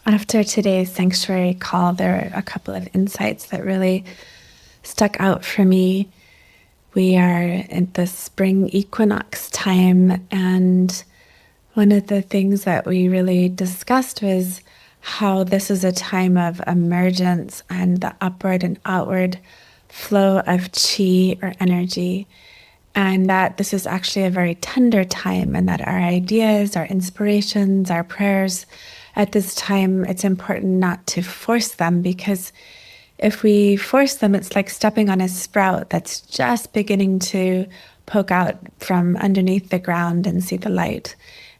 After today's sanctuary call, there are a couple of insights that really stuck out for me. We are at the spring equinox time, and one of the things that we really discussed was how this is a time of emergence and the upward and outward flow of chi or energy, and that this is actually a very tender time, and that our ideas, our inspirations, our prayers at this time, it's important not to force them, because if we force them, it's like stepping on a sprout that's just beginning to poke out from underneath the ground and see the light.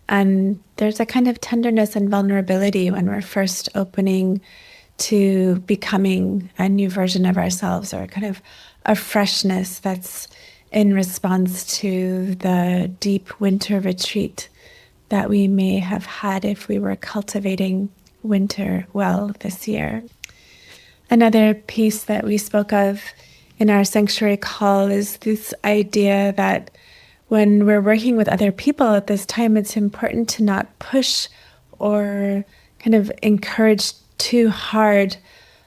And there's a kind of tenderness and vulnerability when we're first opening to becoming a new version of ourselves, or kind of a freshness that's in response to the deep winter retreat that we may have had if we were cultivating winter well this year. Another piece that we spoke of in our sanctuary call is this idea that when we're working with other people at this time, it's important to not push or kind of encourage too hard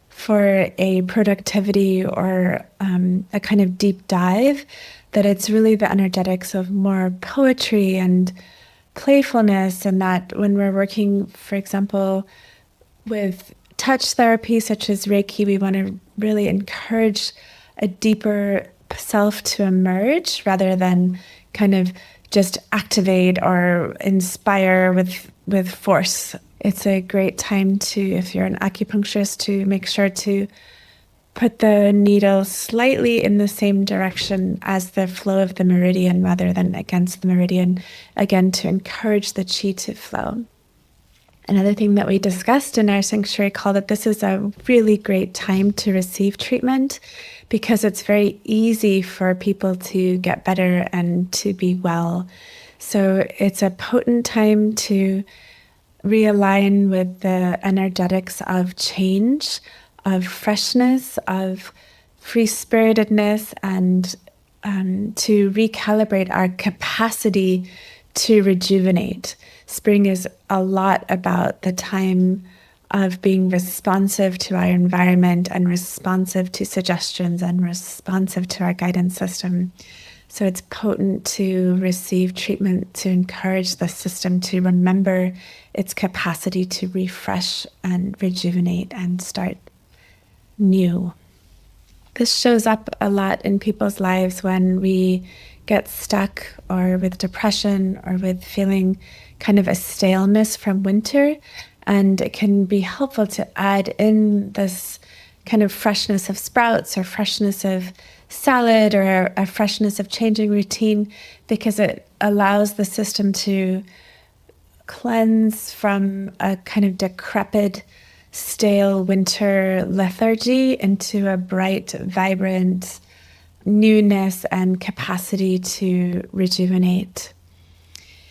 for a productivity or a kind of deep dive, that it's really the energetics of more poetry and playfulness, and that when we're working, for example, with touch therapy such as Reiki, we want to really encourage a deeper self to emerge rather than kind of just activate or inspire with force. It's a great time to, if you're an acupuncturist, to make sure to put the needle slightly in the same direction as the flow of the meridian rather than against the meridian, again, to encourage the chi to flow. Another thing that we discussed in our sanctuary call, that this is a really great time to receive treatment, because it's very easy for people to get better and to be well. So it's a potent time to realign with the energetics of change, of freshness, of free-spiritedness, and to recalibrate our capacity to rejuvenate. Spring is a lot about the time of being responsive to our environment and responsive to suggestions and responsive to our guidance system. So it's potent to receive treatment to encourage the system to remember its capacity to refresh and rejuvenate and start new. This shows up a lot in people's lives when we get stuck or with depression or with feeling kind of a staleness from winter. And it can be helpful to add in this kind of freshness of sprouts or freshness of salad or a freshness of changing routine, because it allows the system to cleanse from a kind of decrepit, stale winter lethargy into a bright, vibrant newness and capacity to rejuvenate.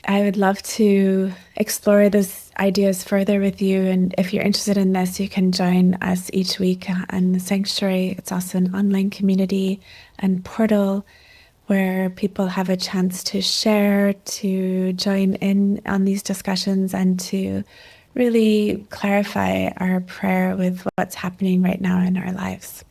I would love to explore these ideas further with you. And if you're interested in this, you can join us each week on the sanctuary. It's also an online community and portal where people have a chance to share, to join in on these discussions, and to really clarify our prayer with what's happening right now in our lives.